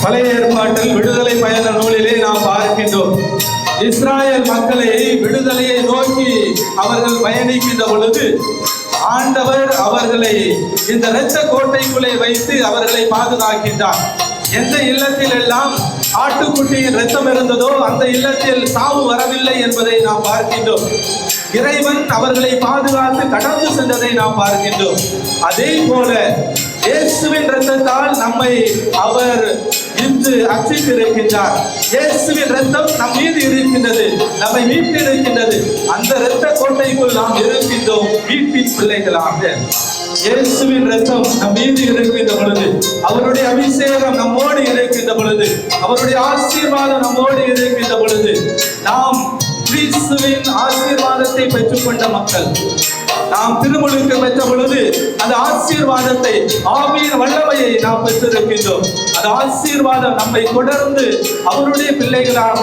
பழைய ஏற்பாட்டில் விடுதலை பயண நூலிலே நாம் பார்க்கின்றோம். இஸ்ராயல் மக்களை விடுதலையை நோக்கி அவர்கள் பயணிக்கின்ற பொழுது ஆண்டவர் அவர்களை இந்த இரத்த கோட்டைக்குள்ளே வைத்து அவர்களை பாதுகாக்கின்றார். எந்த இல்லத்தில் எல்லாம் ஆட்டுக்குட்டியின் இரத்தம் இருந்ததோ அந்த இல்லத்தில் சாவு வரவில்லை என்பதை நாம் பார்க்கின்றோம். இறைவன் அவர்களை பாதுகாத்து கடந்து சென்றதை நாம் பார்க்கின்றோம். அதே போல இயேசுவின் இரத்தத்தால் நம்மை அவர் இன்று அச்சித்திருக்கின்றார். இயேசுவின் இரத்தம் நம் மீது இருக்கின்றது, நம்மை மீட்டிருக்கின்றது. அந்த இரத்த கோட்டைக்குள் நாம் இருக்கின்றோம், மீட்பின் பிள்ளைகளாக. இயேசுவின் இரத்தம் நம் மீது இருக்கின்ற பொழுது, அவருடைய அபிஷேகம் நம்மோடு இருக்கின்ற பொழுது, அவருடைய ஆசீர்வாதம் நம்மோடு இருக்கின்ற பொழுது, நாம் கிறிஸ்துவின் ஆசீர்வாதத்தை பெற்றுக்கொண்ட மக்கள். நாம் திருமுழுக்கு பெற்ற பொழுது அந்த ஆசீர்வாதத்தை, ஆவியின் வல்லமையை நாம் பெற்றிருக்கின்றோம். அந்த ஆசீர்வாதம் நம்மை தொடர்ந்து அவருடைய பிள்ளைகளாக,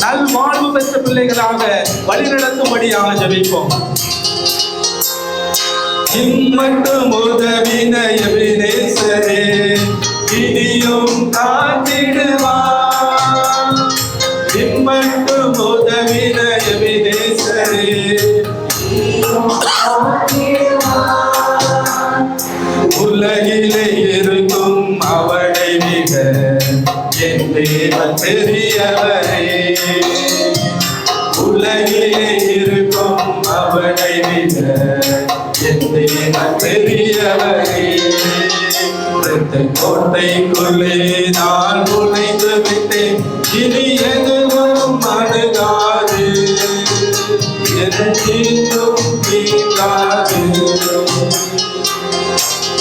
நல்வாழ்வு பெற்ற பிள்ளைகளாக வழிநடத்தும்படியாக ஜெபிப்போம். இம்மட்டும் உதவின எபினேசரே, இனியும் காத்திடுவார். இம்மட்டும் உதவின எபினேசரே, உலகிலே இருக்கும் அவனை மிக என் தேவன் பெரியவரே. உலகிலே இருக்கும் அவனை மிக என் தேவன் பெரியவரே. கோட்டைக்குள்ளே நான் நுழைந்து விட்டேன், இனி எதுவும் அணுகாது,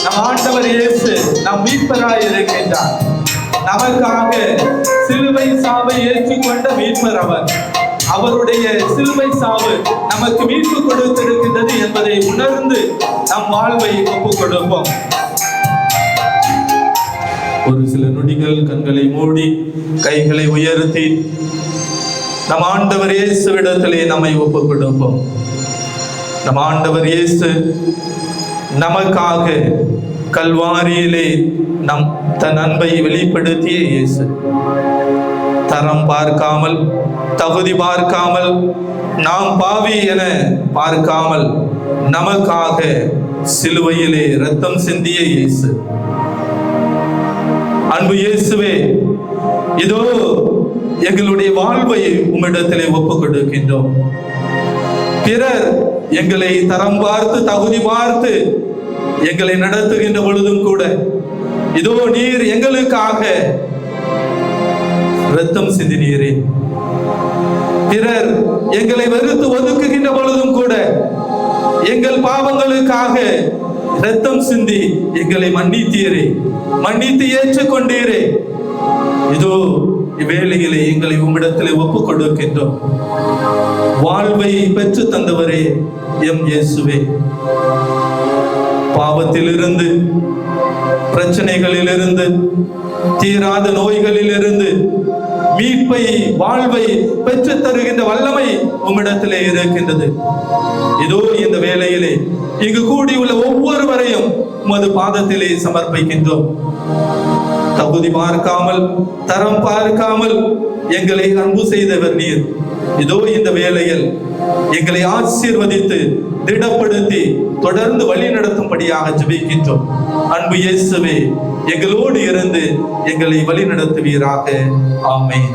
நம் ஆண்டவர் இயேசு நம் மீட்பராய் இருக்கின்றார். நமக்காக சிலுவை சாவை ஏற்றுக்கொண்ட மீட்பர் அவர். அவருடைய சிலுவை சாவு நமக்கு மீட்பு கொடுத்திருக்கின்றது என்பதை உணர்ந்து நம் வாழ்வை ஒப்புக் கொடுப்போம். ஒரு சில நொடிகள் கண்களை மூடி கைகளை உயர்த்தி நம் ஆண்டவர் இயேசுவிடத்திலே நம்மை ஒப்புக் கொடுப்போம். நம் ஆண்டவர் இயேசு நமக்காக கல்வாரியிலே தன் அன்பை வெளிப்படுத்திய இயேசு. தரம் பார்க்காமல், தகுதி பார்க்காமல், நாம் பாவி என பார்க்காமல் நமக்காக சிலுவையிலே இரத்தம் சிந்திய இயேசு. அன்பு இயேசுவே, இதோ எங்களுடைய வாழ்வை உம்மிடத்திலே ஒப்புக் கொடுக்கின்றோம். பிறர் எங்களை தரம் பார்த்து, தகுதி பார்த்து எங்களை நடத்துகின்ற பொழுதும் கூட, இதோ நீர் எங்களுக்காக இரத்தம் சிந்தினீரே. பிறர் எங்களை வெறுத்து ஒதுக்குகின்ற பொழுதும் கூட எங்கள் பாவங்களுக்காக இரத்தம் சிந்தி எங்களை மன்னித்தீரே, மன்னித்து ஏற்றுக்கொண்டீரே. இதோ இவ்வேளையிலே எங்களை உம்மிடத்திலே ஒப்புக் கொடுக்கின்றோம். வாழ்வை பெற்று தந்தவரே எம் இயேசுவே, பாவத்திலிருந்து, பிரச்சனைகளிலிருந்து, தீராத நோய்களிலிருந்து மீட்பை, வாழ்வை பெற்று தருகின்ற வல்லமை உம்மிடத்திலே இருக்கின்றது. இதோ இந்த வேளையிலே இங்கு கூடியுள்ள ஒவ்வொருவரையும் உமது பாதத்திலே சமர்ப்பிக்கின்றோம். தகுதி பார்க்காமல், தரம் பார்க்காமல் எங்களை அன்பு செய்தவர் நீர். இதோ இந்த வேளையில் எங்களை ஆசீர்வதித்து திடப்படுத்தி தொடர்ந்து வழி நடத்தும்படியாக ஜெபிக்கின்றோம். அன்பு இயேசுவே, எங்களோடு இருந்து எங்களை வழி நடத்துவீராக. ஆமென்.